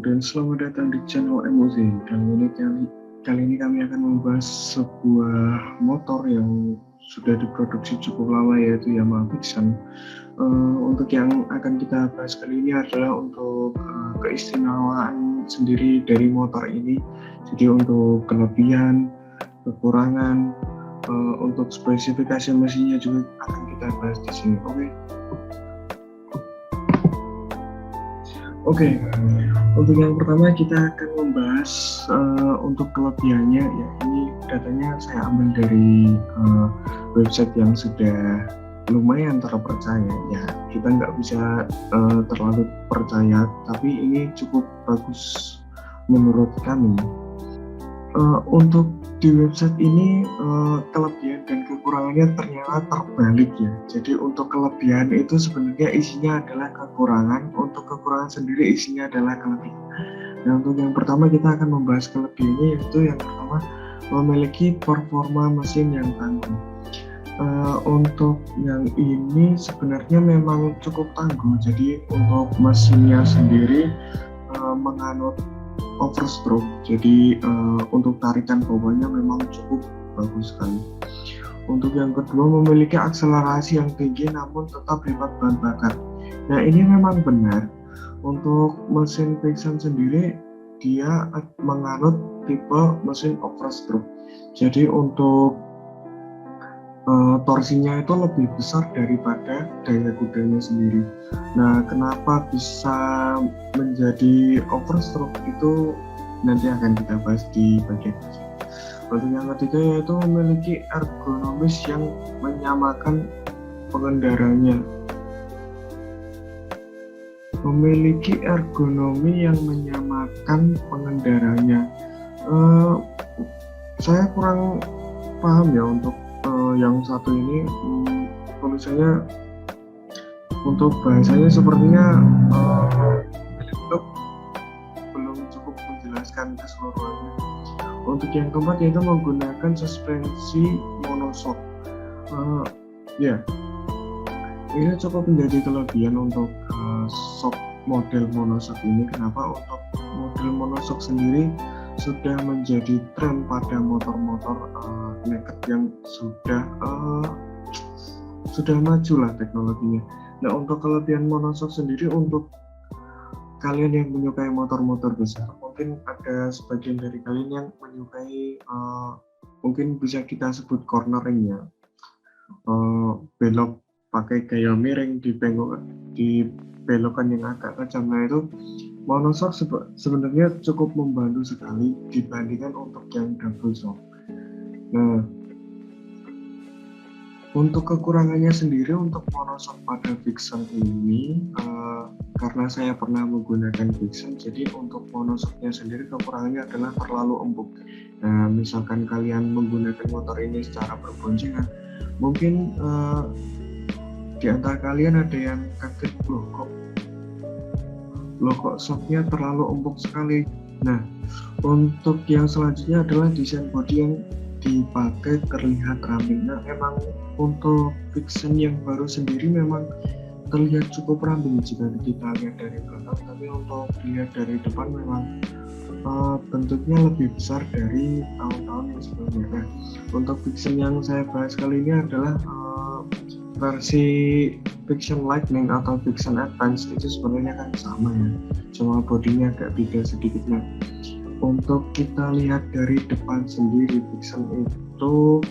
dan selamat datang di channel MOZ. Kali ini kami akan membahas sebuah motor yang sudah diproduksi cukup lama, yaitu Yamaha Vixion. Untuk yang akan kita bahas kali ini adalah untuk keistimewaan sendiri dari motor ini. Jadi untuk kelebihan, kekurangan, untuk spesifikasi mesinnya juga akan kita bahas di sini. Oke, untuk yang pertama kita akan membahas untuk kelebihannya. Ya, ini datanya saya ambil dari website yang sudah lumayan terpercaya. Ya, kita nggak bisa terlalu percaya, tapi ini cukup bagus menurut kami. Untuk di website ini kelebihan dan kekurangannya ternyata terbalik ya. Jadi untuk kelebihan itu sebenarnya isinya adalah kekurangan, untuk kekurangan sendiri isinya adalah kelebihan. Nah, untuk yang pertama kita akan membahas kelebihannya, yaitu yang pertama memiliki performa mesin yang tangguh. Untuk yang ini sebenarnya memang cukup tangguh. Jadi untuk mesinnya sendiri menganut overstroke, jadi untuk tarikan bawahnya memang cukup bagus sekali. Untuk yang kedua memiliki akselerasi yang tinggi namun tetap hemat bahan bakar. Nah, ini memang benar. Untuk mesin Vixion sendiri dia menganut tipe mesin overstroke, jadi untuk torsinya itu lebih besar daripada daya kudanya sendiri. Nah, kenapa bisa menjadi overstroke itu nanti akan kita bahas di bagian ini. Untuk yang ketiga yaitu memiliki ergonomis yang menyamakan pengendaranya. Memiliki ergonomi yang menyamakan pengendaranya. Saya kurang paham ya untuk yang satu ini, tulisannya untuk bahasanya sepertinya belum cukup menjelaskan keseluruhannya. Untuk yang keempat yaitu menggunakan suspensi monoshock. Ini cukup menjadi kelebihan untuk shock model monoshock ini. Kenapa? Untuk model monoshock sendiri sudah menjadi tren pada motor-motor naked yang sudah maju lah teknologinya. Nah, untuk kelebihan monoshock sendiri, untuk kalian yang menyukai motor-motor besar, mungkin ada sebagian dari kalian yang menyukai mungkin bisa kita sebut cornering ya, belok pakai gaya miring di belokan yang agak tajam. Nah, itu monoshock sebenarnya cukup membantu sekali dibandingkan untuk yang double shock. Nah, untuk kekurangannya sendiri untuk monoshock pada Vixion ini, karena saya pernah menggunakan Vixion, jadi untuk monoshocknya sendiri kekurangannya adalah terlalu empuk. Nah, misalkan kalian menggunakan motor ini secara berboncengan, mungkin di antara kalian ada yang kaget, loh kok shocknya terlalu empuk sekali. Nah, untuk yang selanjutnya adalah desain bodi yang dipakai terlihat ramping. Nah, memang untuk Vixion yang baru sendiri memang terlihat cukup ramping jika kita lihat dari belakang, tapi untuk dilihat dari depan memang bentuknya lebih besar dari tahun-tahun yang sebelumnya. Nah, untuk Vixion yang saya bahas kali ini adalah versi Vixion Lightning atau Vixion Advance. Itu sebenarnya kan sama ya, cuma bodinya agak beda sedikit. Nah, untuk kita lihat dari depan sendiri, Vixion itu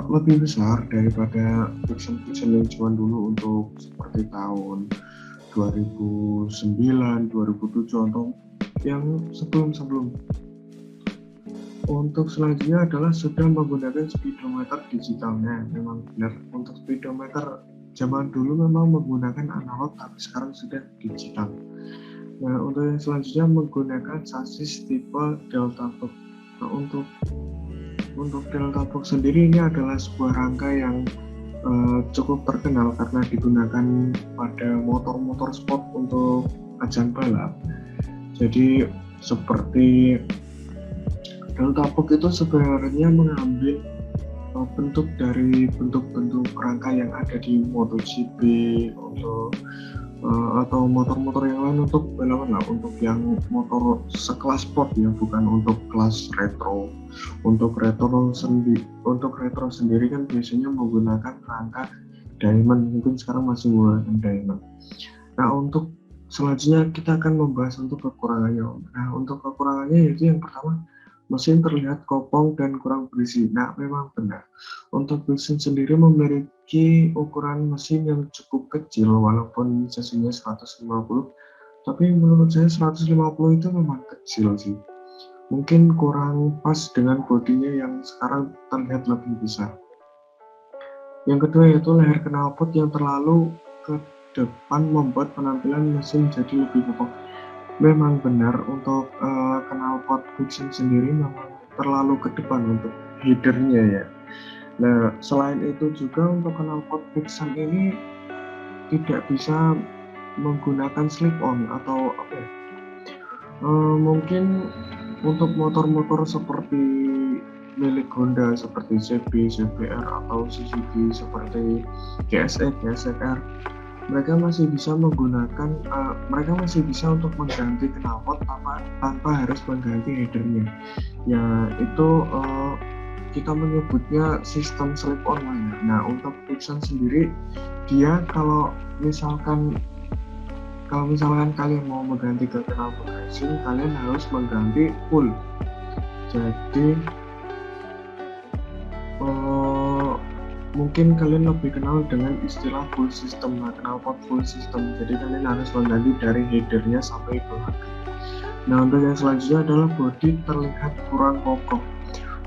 lebih besar daripada Vixion yang cuma dulu untuk seperti tahun 2009, 2007 atau yang sebelum. Untuk selanjutnya adalah sudah menggunakan speedometer digitalnya. Memang benar, untuk speedometer zaman dulu memang menggunakan analog, tapi sekarang sudah digital. Nah, untuk yang selanjutnya menggunakan sasis tipe Delta Box. Nah, untuk Delta Box sendiri ini adalah sebuah rangka yang cukup terkenal karena digunakan pada motor-motor sport untuk ajang balap. Jadi seperti Delta Box itu sebenarnya mengambil bentuk dari bentuk-bentuk rangka yang ada di MotoGP, untuk atau motor-motor yang lain untuk balapan lah, untuk yang motor sekelas sport ya, bukan untuk kelas retro. Untuk retro sendiri kan biasanya menggunakan rangka diamond, mungkin sekarang masih menggunakan diamond. Nah, untuk selanjutnya kita akan membahas untuk kekurangannya. Nah, untuk kekurangannya yaitu yang pertama, mesin terlihat kopong dan kurang berisi. Nah, memang benar. Untuk mesin sendiri memiliki ukuran mesin yang cukup kecil, walaupun cc-nya 150, tapi menurut saya 150 itu memang kecil sih. Mungkin kurang pas dengan bodinya yang sekarang terlihat lebih besar. Yang kedua yaitu leher knalpot yang terlalu ke depan membuat penampilan mesin jadi lebih kopong. Memang benar, untuk knalpot Vixen sendiri memang terlalu ke depan untuk headernya ya. Nah, selain itu juga untuk knalpot Vixen ini tidak bisa menggunakan slip-on atau apa ya, mungkin untuk motor-motor seperti milik Honda seperti CB, CBR atau Suzuki seperti GSE, GSXR, mereka masih bisa menggunakan, mereka masih bisa untuk mengganti knalpot tanpa harus mengganti headernya. Ya, itu kita menyebutnya sistem slip-on lah ya. Nah, untuk Vixen sendiri, dia kalau misalkan kalian mau mengganti ke knalpot racing, kalian harus mengganti full. Jadi mungkin kalian lebih kenal dengan istilah full system. Nah, knalpot full system, jadi kalian harus mengganti dari headernya sampai belakang. Nah, untuk yang selanjutnya adalah bodi terlihat kurang kokoh.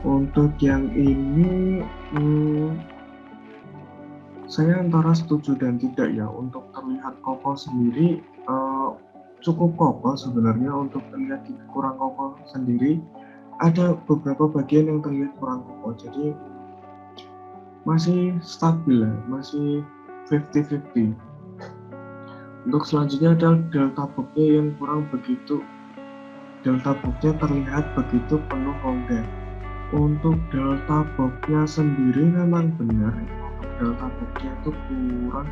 Untuk yang ini saya antara setuju dan tidak ya. Untuk terlihat kokoh sendiri cukup kokoh sebenarnya. Untuk terlihat kurang kokoh sendiri ada beberapa bagian yang terlihat kurang kokoh, jadi masih stabil, masih 50-50. Untuk selanjutnya adalah delta boxnya yang kurang begitu. Delta boxnya terlihat begitu penuh rongga. Untuk delta boxnya sendiri memang benar, untuk delta boxnya itu kurang.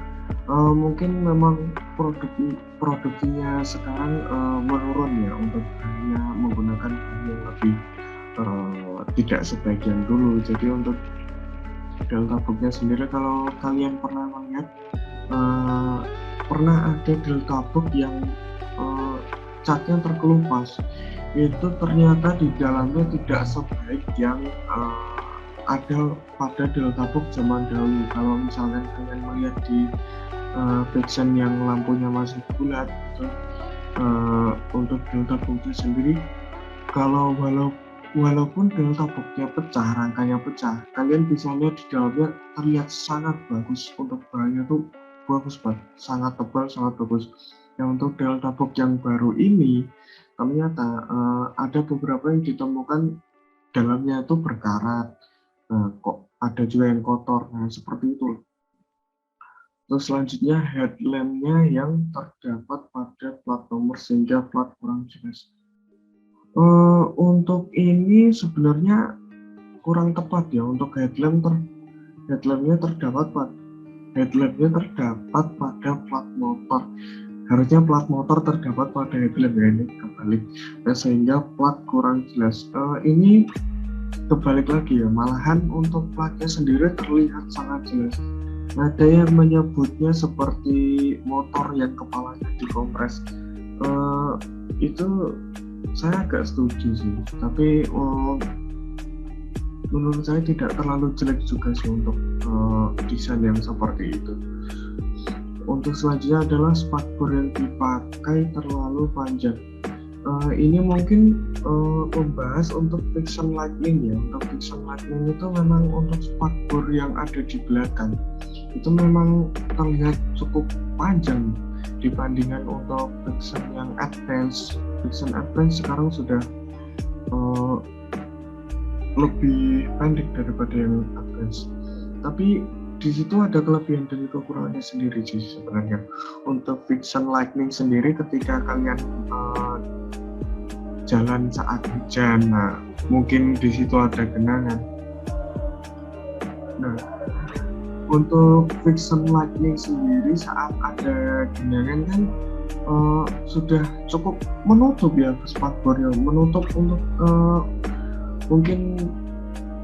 Mungkin memang produksinya sekarang menurun ya, untuk hanya menggunakan bahan yang lebih tidak sebagian dulu. Jadi untuk delta boxnya sendiri, kalau kalian pernah melihat, pernah ada delta box yang catnya terkelupas, itu ternyata di dalamnya tidak sebaik yang ada pada delta box zaman dahulu. Kalau misalkan kalian melihat di Vixen yang lampunya masih bulat, gitu, untuk delta boxnya sendiri, walaupun delta boxnya pecah, rangkanya pecah, kalian bisa lihat di dalamnya terlihat sangat bagus. Untuk bahannya tuh bagus banget, sangat tebal, sangat bagus. Yang untuk delta box yang baru ini, ternyata ada beberapa yang ditemukan dalamnya itu berkarat. Kok ada juga yang kotor, nah seperti itu. Terus selanjutnya headlampnya yang terdapat pada plat nomor sehingga plat kurang jelas. Untuk ini sebenarnya kurang tepat ya. Untuk headlampnya terdapat pada plat motor. Harusnya plat motor terdapat pada headlamp ya, ini kebalik. Nah, sehingga plat kurang jelas. Ini kebalik lagi ya. Malahan untuk platnya sendiri terlihat sangat jelas. Ada yang menyebutnya seperti motor yang kepalanya dikompres. Itu saya agak setuju sih, tapi menurut saya tidak terlalu jelek juga sih untuk desain yang seperti itu. Untuk selanjutnya adalah spakbor yang dipakai terlalu panjang. Ini mungkin membahas untuk Vixen Lightning ya. Untuk Vixen Lightning itu memang untuk spakbor yang ada di belakang itu memang terlihat cukup panjang dibandingkan untuk Vixen yang advance. Vixen advance sekarang sudah lebih pendek daripada yang advance. Tapi di situ ada kelebihan dan kekurangannya sendiri sih sebenarnya. Untuk Vixen Lightning sendiri, ketika kalian jalan saat hujan, nah mungkin di situ ada genangan. Nah, Untuk friction lightning sendiri saat ada genangan kan sudah cukup menutup ya spakbornya, menutup untuk mungkin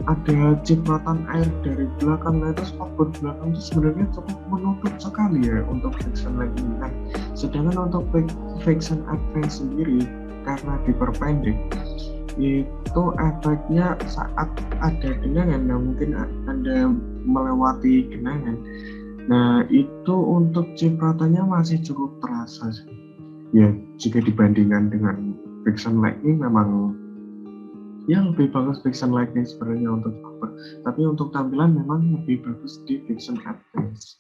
ada cipratan air dari belakang. Nah itu spakbor belakang itu sebenarnya cukup menutup sekali ya untuk friction lightning. Nah sedangkan untuk friction advance sendiri karena diperpendek itu efeknya saat ada genangan. Nah mungkin Anda melewati genangan, nah itu untuk cipratannya masih cukup terasa sih ya. Jika dibandingkan dengan friction lightning memang ya lebih bagus friction lightning sebenarnya untuk bumper, tapi untuk tampilan memang lebih bagus di friction advance.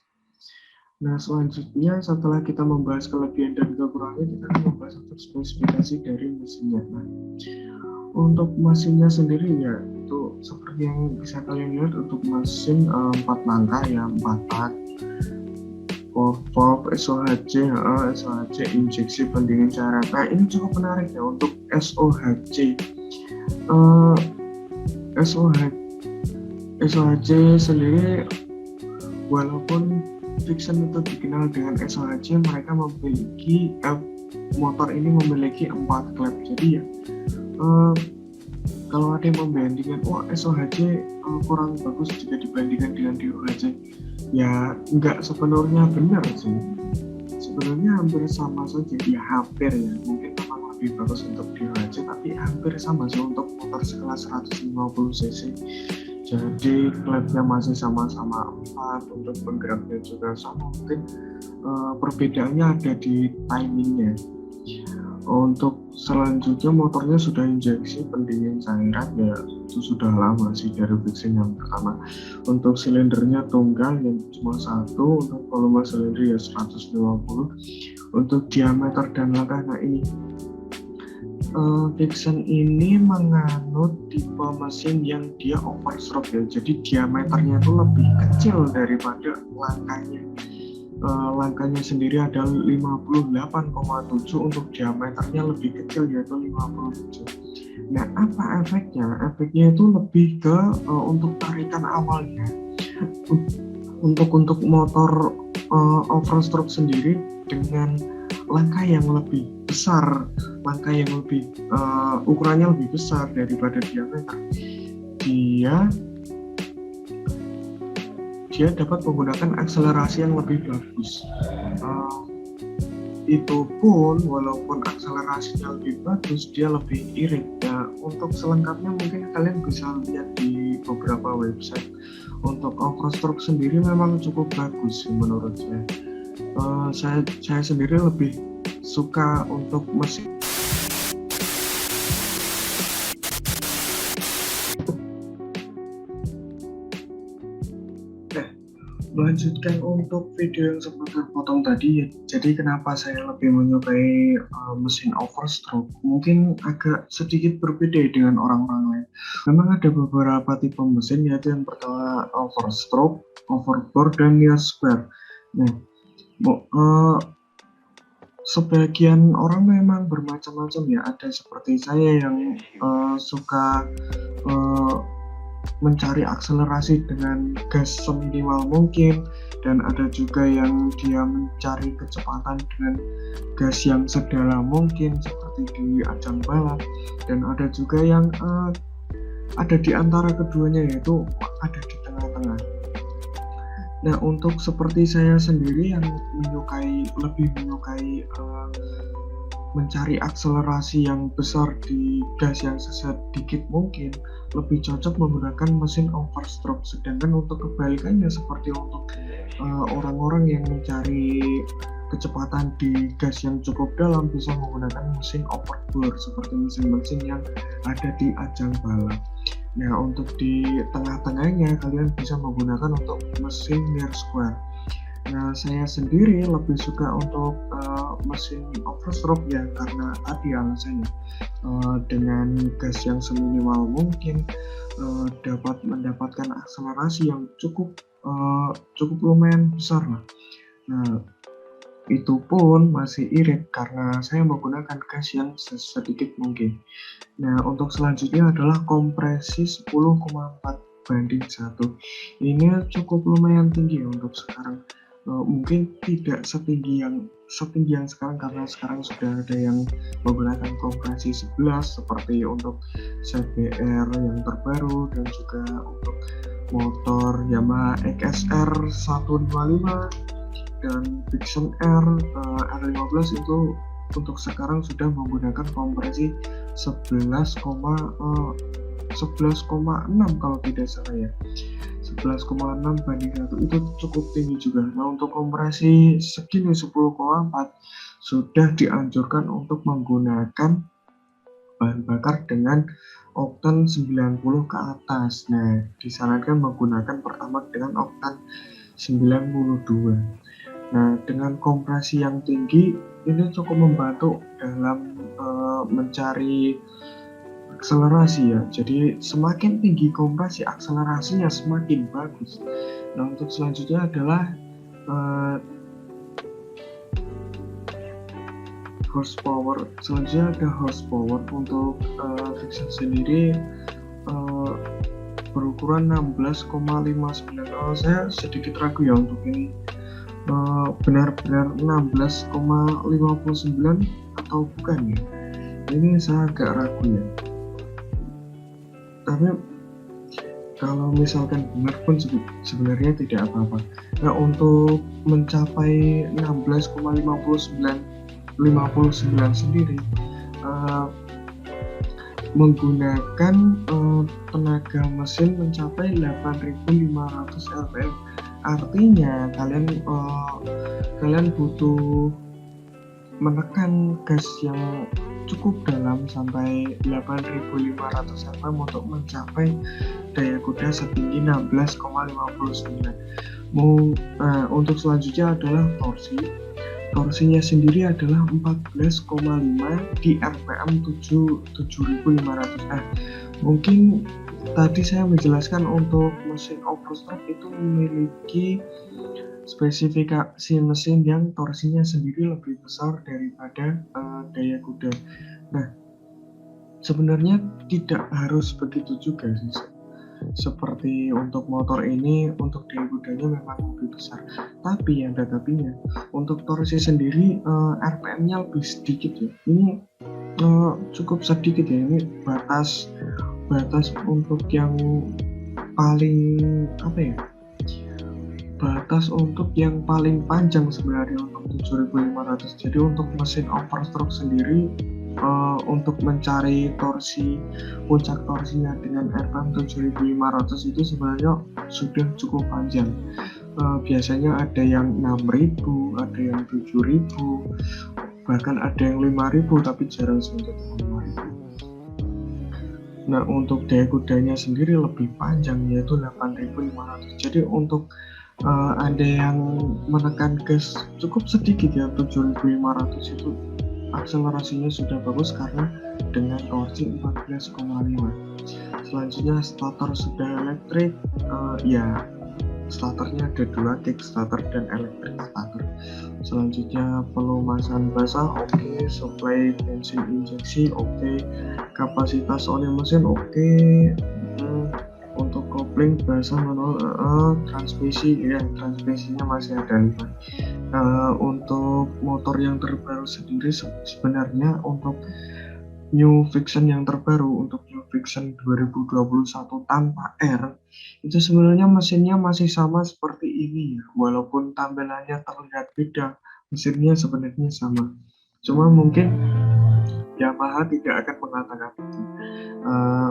Nah selanjutnya setelah kita membahas kelebihan dan kekurangan, kita akan membahas untuk spesifikasi dari mesinnya. Nah untuk mesinnya sendiri ya itu seperti yang bisa kalian lihat, untuk mesin 4 langkah ya, 4 tak, valve, SOHC injeksi pendingin cairan. Nah ini cukup menarik ya untuk SOHC. SOHC sendiri walaupun friction itu dikenal dengan SOHC, mereka memiliki motor ini memiliki 4 klep. Jadi ya kalau ada yang membandingkan SOHC kurang bagus jika dibandingkan dengan DOHC, ya nggak sepenuhnya benar sih. Sebenarnya hampir sama saja, ya hampir ya, mungkin memang lebih bagus untuk DOHC, tapi hampir sama sih untuk motor sekelas 150 cc. Jadi klepnya masih sama-sama 4, untuk penggeraknya juga sama, mungkin perbedaannya ada di timingnya. Untuk selanjutnya motornya sudah injeksi pendingin cairan ya, itu sudah lama sih dari friction yang pertama. Untuk silindernya tunggal yang cuma 1, untuk volume silinder ya 150, untuk diameter dan langkah. Nah ini friction ini menganut tipe mesin yang dia overstroke ya, jadi diameternya itu lebih kecil daripada langkahnya. Langkahnya sendiri ada 58,7, untuk diameternya lebih kecil yaitu 57. Nah apa efeknya? Efeknya itu lebih ke untuk tarikan awalnya. Untuk motor overstroke sendiri dengan langkah yang lebih besar, langkah yang lebih ukurannya lebih besar daripada diameter, dia dapat menggunakan akselerasi yang lebih bagus. Itu pun walaupun akselerasinya lebih bagus, dia lebih irit ya. Untuk selengkapnya mungkin kalian bisa lihat di beberapa website. Untuk overstroke sendiri memang cukup bagus menurut saya. Saya sendiri lebih suka untuk mesin melanjutkan untuk video yang sempat terpotong tadi. Jadi kenapa saya lebih menyukai mesin overstroke, mungkin agak sedikit berbeda dengan orang-orang lain. Memang ada beberapa tipe mesin, yaitu yang pertama overstroke, overbore, dan near square. Nah sebagian orang memang bermacam-macam ya. Ada seperti saya yang suka mencari akselerasi dengan gas seminimal mungkin, dan ada juga yang dia mencari kecepatan dengan gas yang sedalam mungkin seperti di ajang balap, dan ada juga yang ada di antara keduanya, yaitu ada di tengah-tengah. Nah untuk seperti saya sendiri yang lebih menyukai mencari akselerasi yang besar di gas yang sedikit mungkin, lebih cocok menggunakan mesin overstroke. Sedangkan untuk kebalikannya, seperti untuk orang-orang yang mencari kecepatan di gas yang cukup dalam, bisa menggunakan mesin overbore seperti mesin-mesin yang ada di ajang balap. Nah untuk di tengah-tengahnya kalian bisa menggunakan untuk mesin near square. Nah saya sendiri lebih suka untuk mesin overstroke ya, karena tadi alasannya dengan gas yang seminimal mungkin dapat mendapatkan akselerasi yang cukup lumayan besar lah. Nah itu pun masih irit karena saya menggunakan gas yang sedikit mungkin. Nah untuk selanjutnya adalah kompresi 10,4 1:1. Ini cukup lumayan tinggi untuk sekarang. Mungkin tidak setinggi yang sekarang, karena sekarang sudah ada yang menggunakan kompresi 11 seperti untuk CBR yang terbaru, dan juga untuk motor Yamaha XSR 155 dan Vixen R15 itu untuk sekarang sudah menggunakan kompresi 11,6 kalau tidak salah ya, 11,6:1 itu cukup tinggi juga. Nah, untuk kompresi segini 10,4 sudah dianjurkan untuk menggunakan bahan bakar dengan oktan 90 ke atas. Nah, disarankan menggunakan pertama dengan oktan 92. Nah, dengan kompresi yang tinggi ini cukup membantu dalam mencari akselerasi ya. Jadi semakin tinggi kompresi, akselerasinya semakin bagus. Nah, untuk selanjutnya adalah horsepower. Selanjutnya ada horsepower. Untuk Vixen sendiri berukuran 16,59. Saya sedikit ragu ya untuk ini. Benar-benar 16,59 atau bukan ya? Ini saya agak ragu ya. Tapi kalau misalkan benar pun sebenarnya tidak apa-apa. Nah, untuk mencapai 16,59 sendiri menggunakan tenaga mesin mencapai 8.500 rpm. Artinya kalian butuh menekan gas yang cukup dalam sampai 8.500 rpm untuk mencapai daya kuda setinggi 16,59. Untuk selanjutnya adalah torsi. Torsinya sendiri adalah 14,5 di RPM 7.500. Mungkin tadi saya menjelaskan untuk mesin overstroke itu memiliki spesifikasi mesin yang torsinya sendiri lebih besar daripada daya kuda. Nah, sebenarnya tidak harus begitu juga sih. Seperti untuk motor ini, untuk daya kudanya memang lebih besar. Tapi yang tetapinya, untuk torsi sendiri RPM-nya lebih sedikit ya. Ini cukup sedikit ya. Ini batas untuk yang paling batas untuk yang paling panjang sebenarnya untuk 7.500. Jadi untuk mesin overstroke sendiri untuk mencari puncak torsinya dengan RPM 7.500 itu sebenarnya sudah cukup panjang. Biasanya ada yang 6.000, ada yang 7.000, bahkan ada yang 5.000, tapi jarang sampai 5.000. Nah, untuk daya kudanya sendiri lebih panjang, yaitu 8.500. Jadi untuk ada yang menekan gas cukup sedikit ya, 7.500 itu akselerasinya sudah bagus karena dengan torsi 14,5. Selanjutnya starter sudah elektrik. Ya, starternya ada dua, kick starter dan electric starter. Selanjutnya pelumasan basah oke, supply bensin injeksi oke, kapasitas oli mesin oke. Untuk kopling basah manual, transmisinya masih ada 5. Untuk motor yang terbaru sendiri sebenarnya untuk New Vixen yang terbaru, untuk New Vixen 2021 tanpa R, itu sebenarnya mesinnya masih sama seperti ini ya. Walaupun tampilannya terlihat beda, mesinnya sebenarnya sama. Cuma mungkin Yamaha tidak akan mengatakan itu.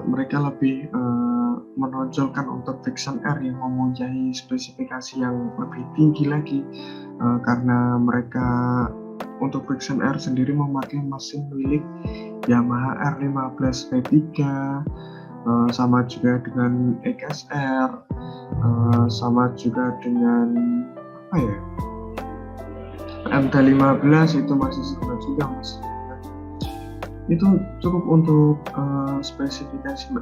Mereka lebih menonjolkan untuk Vixen R yang mempunyai spesifikasi yang lebih tinggi lagi, karena mereka untuk Vixen R sendiri memakai mesin milik Yamaha R15 V3, sama juga dengan XSR, sama juga dengan MT15 itu masih sama juga mesin. Itu cukup untuk spesifikasi.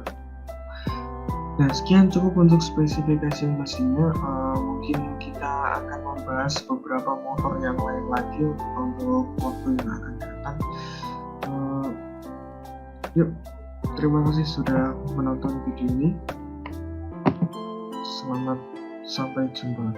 Nah, sekian cukup untuk spesifikasi mesinnya. Mungkin kita akan membahas beberapa motor yang lain lagi untuk waktu yang akan datang. Yuk, terima kasih sudah menonton video ini. Selamat sampai jumpa.